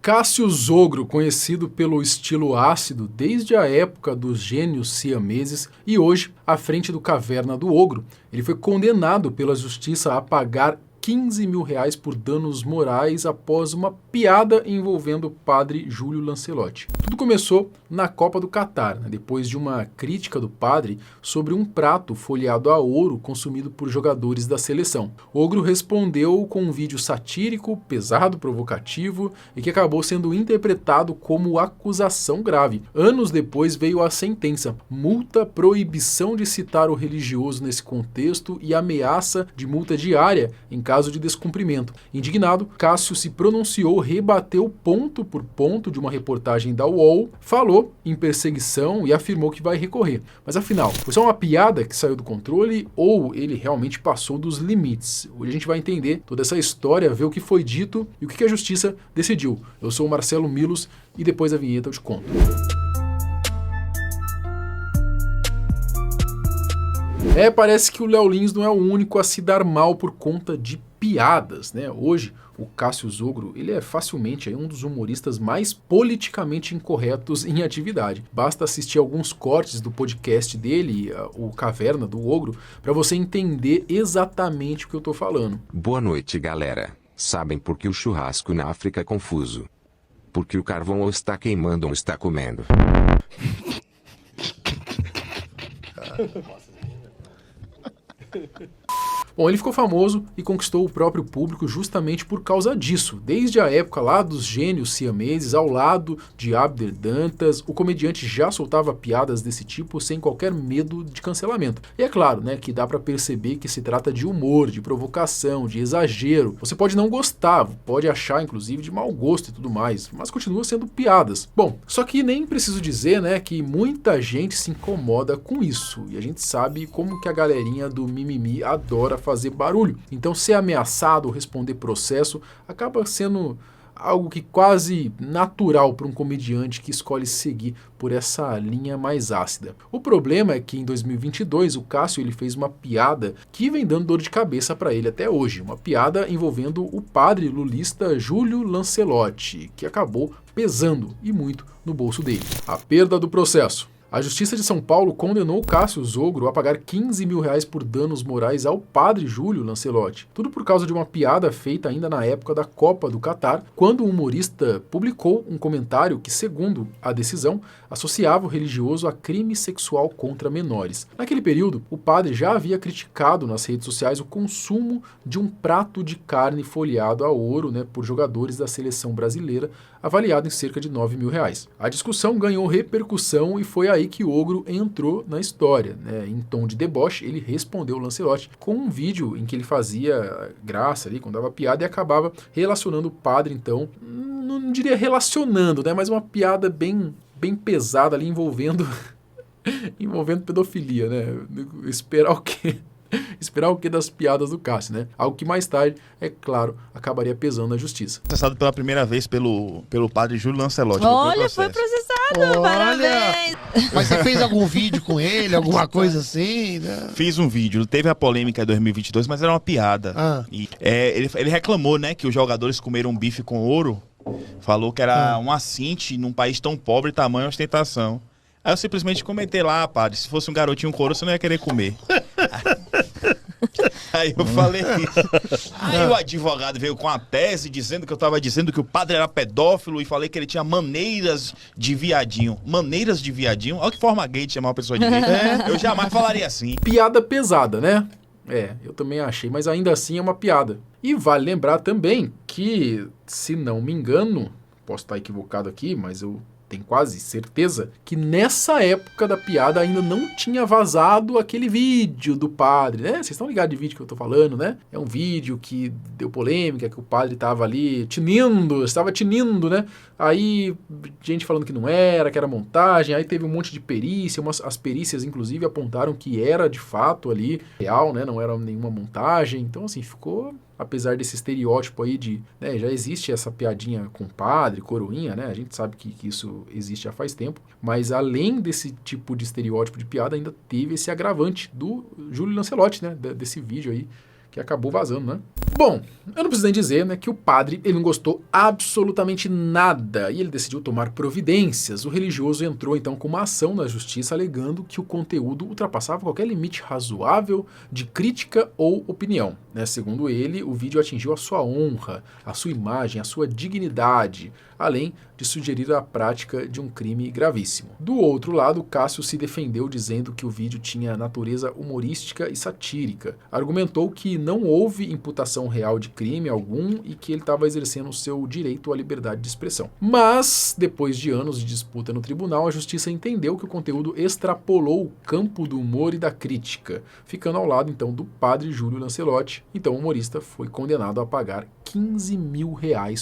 Cássio Zogro, conhecido pelo estilo ácido desde a época dos gênios siameses e hoje à frente do Caverna do Ogro, ele foi condenado pela justiça a pagar 15 mil reais por danos morais após uma piada envolvendo o padre Júlio Lancelotti. Tudo começou na Copa do Catar, depois de uma crítica do padre sobre um prato folheado a ouro consumido por jogadores da seleção. Ogro respondeu com um vídeo satírico, pesado, provocativo e que acabou sendo interpretado como acusação grave. Anos depois veio a sentença: multa, proibição de citar o religioso nesse contexto e ameaça de multa diária em caso de descumprimento. Indignado, Cássio se pronunciou, rebateu ponto por ponto de uma reportagem da UOL, falou em perseguição e afirmou que vai recorrer. Mas afinal, foi só uma piada que saiu do controle ou ele realmente passou dos limites? Hoje a gente vai entender toda essa história, ver o que foi dito e o que a justiça decidiu. Eu sou o Marcelo Milos e depois da vinheta eu te conto. Parece que o Léo Lins não é o único a se dar mal por conta de piadas, né? Hoje, o Cássio Zogro, ele é facilmente um dos humoristas mais politicamente incorretos em atividade. Basta assistir alguns cortes do podcast dele, o Caverna do Ogro, para você entender exatamente o que eu tô falando. Boa noite, galera. Sabem por que o churrasco na África é confuso? Porque o carvão ou está queimando ou está comendo. Bom, ele ficou famoso e conquistou o próprio público justamente por causa disso. Desde a época lá dos gênios siameses, ao lado de Abder Dantas, o comediante já soltava piadas desse tipo sem qualquer medo de cancelamento. E é claro, né, que dá pra perceber que se trata de humor, de provocação, de exagero. Você pode não gostar, pode achar inclusive de mau gosto e tudo mais, mas continua sendo piadas. Bom, só que nem preciso dizer, né, que muita gente se incomoda com isso. E a gente sabe como que a galerinha do mimimi adora fazer barulho. Então ser ameaçado ou responder processo acaba sendo algo que quase natural para um comediante que escolhe seguir por essa linha mais ácida. O problema é que em 2022 o Cássio ele fez uma piada que vem dando dor de cabeça para ele até hoje. Uma piada envolvendo o padre lulista Júlio Lancelotti, que acabou pesando e muito no bolso dele. A perda do processo. A Justiça de São Paulo condenou Cássio Zogro a pagar 15 mil reais por danos morais ao padre Júlio Lancelotti. Tudo por causa de uma piada feita ainda na época da Copa do Catar, quando o humorista publicou um comentário que, segundo a decisão, associava o religioso a crime sexual contra menores. Naquele período, o padre já havia criticado nas redes sociais o consumo de um prato de carne folheado a ouro, por jogadores da seleção brasileira, avaliado em cerca de 9 mil reais. A discussão ganhou repercussão e foi aí que o Ogro entrou na história. Em tom de deboche, ele respondeu o Lancelotti com um vídeo em que ele fazia graça ali, quando dava piada, e acabava relacionando o padre, então, não diria relacionando, mas uma piada bem pesada ali envolvendo pedofilia, Esperar o quê? Esperar o que das piadas do Cássio, Algo que mais tarde, é claro, acabaria pesando na justiça. Processado pela primeira vez pelo padre Júlio Lancelotti. Olha, foi processado, parabéns! Mas você fez algum vídeo com ele, alguma coisa assim? Né? Fiz um vídeo, teve a polêmica em 2022, mas era uma piada. E, ele reclamou, que os jogadores comeram bife com ouro, falou que era um assinte num país tão pobre, tamanha ostentação. Aí eu simplesmente comentei lá, padre, se fosse um garotinho coro, você não ia querer comer. Aí eu falei isso. Aí o advogado veio com a tese dizendo que eu tava dizendo que o padre era pedófilo e falei que ele tinha maneiras de viadinho. Maneiras de viadinho? Olha que forma gay de chamar uma pessoa de gay. Eu jamais falaria assim. Piada pesada, eu também achei, mas ainda assim é uma piada. E vale lembrar também que, se não me engano, posso estar equivocado aqui, mas eu tenho quase certeza que nessa época da piada ainda não tinha vazado aquele vídeo do padre, Vocês estão ligados de vídeo que eu tô falando, É um vídeo que deu polêmica, que o padre estava ali estava tinindo, Aí, gente falando que não era, que era montagem, aí teve um monte de perícia, as perícias inclusive apontaram que era de fato ali real, Não era nenhuma montagem, então assim, ficou... Apesar desse estereótipo aí de... já existe essa piadinha com padre, coroinha, A gente sabe que isso existe já faz tempo. Mas além desse tipo de estereótipo de piada, ainda teve esse agravante do Júlio Lancelotti, desse vídeo aí, que acabou vazando, Bom, eu não preciso nem dizer, né, que o padre ele não gostou absolutamente nada e ele decidiu tomar providências. O religioso entrou então com uma ação na justiça alegando que o conteúdo ultrapassava qualquer limite razoável de crítica ou opinião. Né? Segundo ele, o vídeo atingiu a sua honra, a sua imagem, a sua dignidade, além de sugerir a prática de um crime gravíssimo. Do outro lado, Cássio se defendeu dizendo que o vídeo tinha natureza humorística e satírica. Argumentou que não houve imputação real de crime algum e que ele estava exercendo o seu direito à liberdade de expressão. Mas, depois de anos de disputa no tribunal, a justiça entendeu que o conteúdo extrapolou o campo do humor e da crítica, ficando ao lado então do padre Júlio Lancelotti. Então o humorista foi condenado a pagar R$15 mil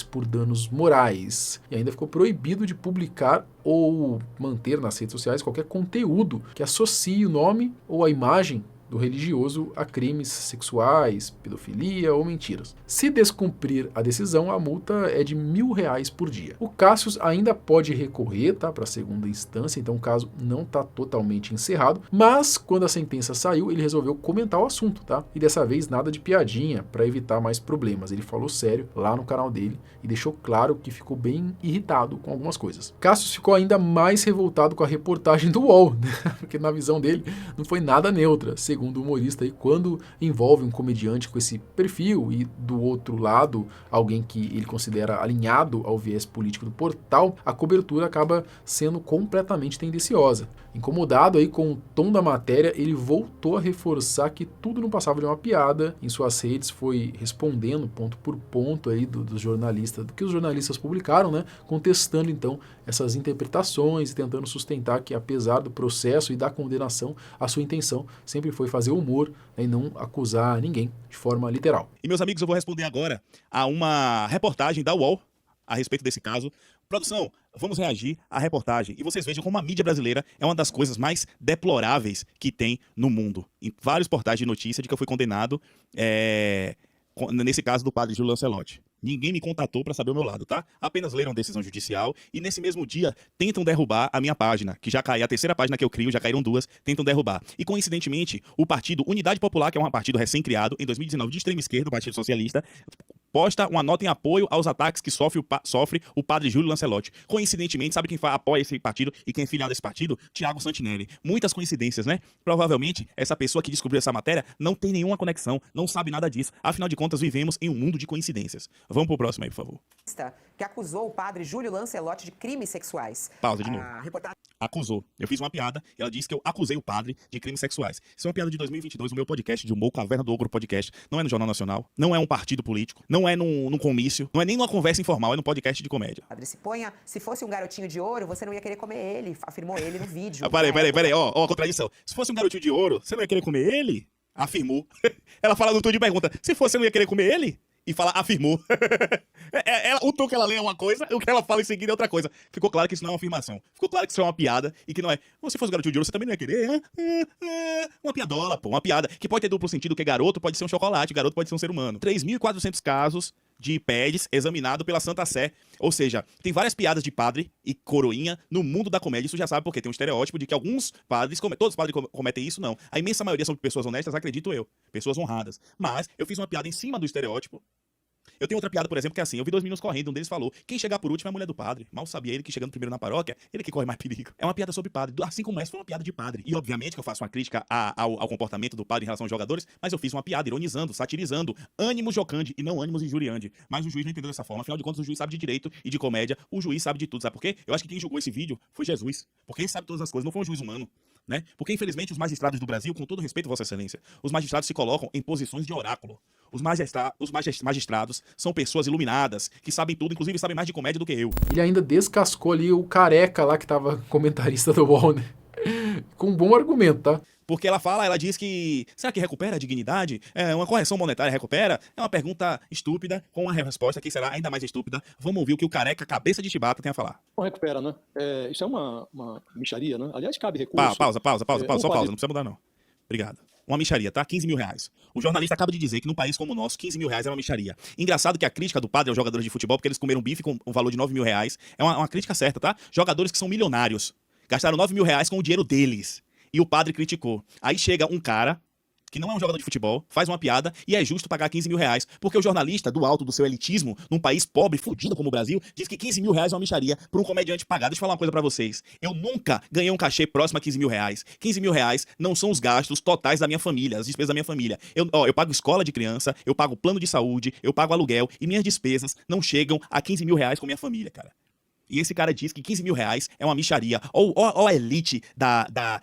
por danos morais e ainda ficou proibido de publicar ou manter nas redes sociais qualquer conteúdo que associe o nome ou a imagem do religioso a crimes sexuais, pedofilia ou mentiras. Se descumprir a decisão, a multa é de R$1.000 por dia. O Cássio ainda pode recorrer, tá, para a segunda instância, então o caso não está totalmente encerrado, mas quando a sentença saiu, ele resolveu comentar o assunto, tá? E dessa vez nada de piadinha para evitar mais problemas. Ele falou sério lá no canal dele e deixou claro que ficou bem irritado com algumas coisas. Cássio ficou ainda mais revoltado com a reportagem do UOL, né? Porque na visão dele não foi nada neutra, segundo o humorista, e quando envolve um comediante com esse perfil e do outro lado alguém que ele considera alinhado ao viés político do portal, a cobertura acaba sendo completamente tendenciosa. Incomodado aí com o tom da matéria, ele voltou a reforçar que tudo não passava de uma piada. Em suas redes foi respondendo ponto por ponto aí dos jornalistas, do que os jornalistas publicaram, né, contestando então essas interpretações e tentando sustentar que apesar do processo e da condenação, a sua intenção sempre foi fazer humor, né, e não acusar ninguém de forma literal. E meus amigos, eu vou responder agora a uma reportagem da UOL a respeito desse caso. Produção, vamos reagir à reportagem. E vocês vejam como a mídia brasileira é uma das coisas mais deploráveis que tem no mundo. Em vários portais de notícia de que eu fui condenado, nesse caso do padre Júlio Lancelotti. Ninguém me contatou para saber o meu lado, tá? Apenas leram a decisão judicial e nesse mesmo dia tentam derrubar a minha página, que já caiu, a terceira página que eu crio, já caíram duas, tentam derrubar. E coincidentemente, o partido Unidade Popular, que é um partido recém-criado, em 2019, de extrema esquerda, o Partido Socialista, posta uma nota em apoio aos ataques que sofre o padre Júlio Lancelotti. Coincidentemente, sabe quem apoia esse partido e quem é filiado a esse partido? Thiago Santinelli. Muitas coincidências, né? Provavelmente, essa pessoa que descobriu essa matéria não tem nenhuma conexão, não sabe nada disso. Afinal de contas, vivemos em um mundo de coincidências. Vamos pro próximo aí, por favor. Que acusou o padre Júlio Lancelotti de crimes sexuais. Pausa de novo. Acusou. Eu fiz uma piada e ela disse que eu acusei o padre de crimes sexuais. Isso é uma piada de 2022, o meu podcast de humor, Caverna do Ogro Podcast. Não é no Jornal Nacional, não é um partido político, não é num comício, não é nem numa conversa informal, é num podcast de comédia. Padre, se fosse um garotinho de ouro, você não ia querer comer ele, afirmou ele no vídeo. Peraí, ó a contradição. Se fosse um garotinho de ouro, você não ia querer comer ele? Afirmou. Ela fala no tom de pergunta, se fosse, você não ia querer comer ele? E fala, afirmou. O tom que ela lê é uma coisa, o que ela fala em seguida é outra coisa. Ficou claro que isso não é uma afirmação. Ficou claro que isso é uma piada e que não é. Se fosse garotinho de ouro, você também não ia querer. Uma piadola, pô. Uma piada que pode ter duplo sentido, que garoto pode ser um chocolate, garoto pode ser um ser humano. 3.400 casos de PEDs examinado pela Santa Sé. Ou seja, tem várias piadas de padre e coroinha no mundo da comédia. Isso já sabe porque tem um estereótipo de que alguns padres, todos os padres cometem isso, não. A imensa maioria são pessoas honestas, acredito eu. Pessoas honradas. Mas eu fiz uma piada em cima do estereótipo. Eu tenho outra piada, por exemplo, que é assim, eu vi 2 meninos correndo, um deles falou, quem chegar por último é a mulher do padre. Mal sabia ele que chegando primeiro na paróquia, ele que corre mais perigo. É uma piada sobre padre, assim como essa foi uma piada de padre. E obviamente que eu faço uma crítica ao comportamento do padre em relação aos jogadores, mas eu fiz uma piada ironizando, satirizando, ânimos jocandi e não ânimos injuriandi. Mas o juiz não entendeu dessa forma, afinal de contas o juiz sabe de direito e de comédia, o juiz sabe de tudo, sabe por quê? Eu acho que quem julgou esse vídeo foi Jesus, porque ele sabe todas as coisas, não foi um juiz humano. Né? Porque, infelizmente, os magistrados do Brasil, com todo respeito, Vossa Excelência, os magistrados se colocam em posições de oráculo. Os magistrados são pessoas iluminadas, que sabem tudo, inclusive sabem mais de comédia do que eu. Ele ainda descascou ali o careca lá que tava comentarista do UOL, né? Com um bom argumento, tá? Porque ela diz que, será que recupera a dignidade? Uma correção monetária recupera? É uma pergunta estúpida, com uma resposta que será ainda mais estúpida. Vamos ouvir o que o careca, cabeça de chibata, tem a falar. Não recupera, né? Isso é uma mixaria, né? Aliás, cabe recurso. Pausa, só pausa, não precisa mudar não. Obrigado. Uma mixaria, tá? R$15 mil. O jornalista acaba de dizer que num país como o nosso, R$15 mil é uma mixaria. Engraçado que a crítica do padre aos jogadores de futebol, porque eles comeram bife com um valor de R$9 mil, é uma crítica certa, tá? Jogadores que são milionários, gastaram R$9 mil com o dinheiro deles. E o padre criticou. Aí chega um cara, que não é um jogador de futebol, faz uma piada e é justo pagar 15 mil reais, porque o jornalista, do alto do seu elitismo, num país pobre, fudido como o Brasil, diz que 15 mil reais é uma mixaria por um comediante pagar. Deixa eu falar uma coisa pra vocês. Eu nunca ganhei um cachê próximo a 15 mil reais. 15 mil reais não são os gastos totais da minha família, as despesas da minha família. Eu pago escola de criança, eu pago plano de saúde, eu pago aluguel e minhas despesas não chegam a 15 mil reais com minha família, cara. E esse cara diz que 15 mil reais é uma mixaria. Ó a elite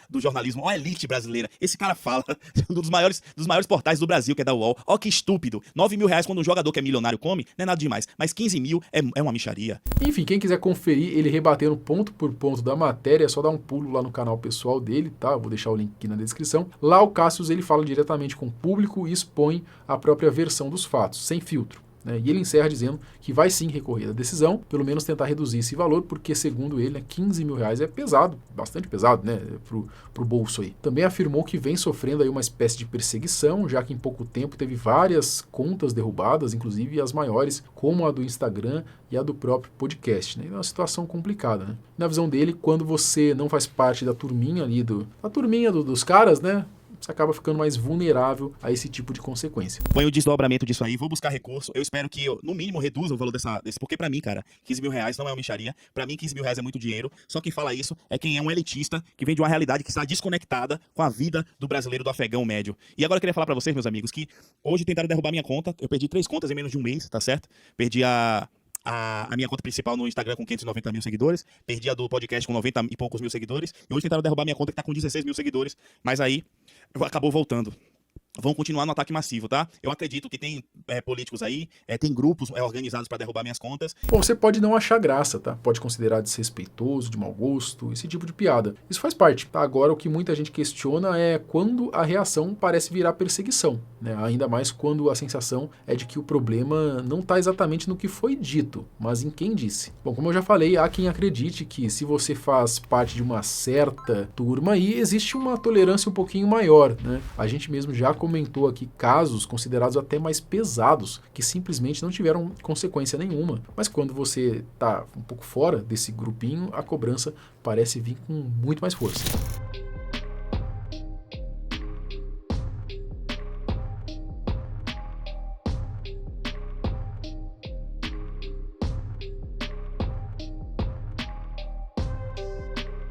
do jornalismo, ó a elite brasileira. Esse cara fala dos maiores portais do Brasil, que é da UOL. Ó que estúpido. 9 mil reais quando um jogador que é milionário come, não é nada demais. Mas 15 mil é uma mixaria. Enfim, quem quiser conferir ele rebatendo ponto por ponto da matéria, é só dar um pulo lá no canal pessoal dele, tá? Eu vou deixar o link aqui na descrição. Lá o Cassius, ele fala diretamente com o público e expõe a própria versão dos fatos, sem filtro. E ele encerra dizendo que vai sim recorrer da decisão, pelo menos tentar reduzir esse valor, porque segundo ele, 15 mil reais é pesado, bastante pesado, né, pro bolso aí. Também afirmou que vem sofrendo aí uma espécie de perseguição, já que em pouco tempo teve várias contas derrubadas, inclusive as maiores, como a do Instagram e a do próprio podcast, né? É uma situação complicada, né? Na visão dele, quando você não faz parte da turminha ali, dos caras, né, você acaba ficando mais vulnerável a esse tipo de consequência. Põe o desdobramento disso aí, vou buscar recurso. Eu espero que eu, no mínimo, reduza o valor desse. Porque pra mim, cara, 15 mil reais não é uma mixaria. Pra mim, 15 mil reais é muito dinheiro. Só quem fala isso é quem é um elitista, que vem de uma realidade que está desconectada com a vida do brasileiro, do afegão médio. E agora eu queria falar pra vocês, meus amigos, que hoje tentaram derrubar minha conta. Eu perdi 3 contas em menos de um mês, tá certo? Perdi a minha conta principal no Instagram com 590 mil seguidores, perdi a do podcast com 90 e poucos mil seguidores, e hoje tentaram derrubar minha conta que tá com 16 mil seguidores, mas aí acabou voltando. Vão continuar no ataque massivo, tá? Eu acredito que tem políticos aí, tem grupos organizados para derrubar minhas contas. Bom, você pode não achar graça, tá? Pode considerar desrespeitoso, de mau gosto, esse tipo de piada. Isso faz parte, tá? Agora, o que muita gente questiona é quando a reação parece virar perseguição, né? Ainda mais quando a sensação é de que o problema não tá exatamente no que foi dito, mas em quem disse. Bom, como eu já falei, há quem acredite que se você faz parte de uma certa turma aí, existe uma tolerância um pouquinho maior, né? A gente mesmo já comentou aqui casos considerados até mais pesados, que simplesmente não tiveram consequência nenhuma. Mas quando você está um pouco fora desse grupinho, a cobrança parece vir com muito mais força.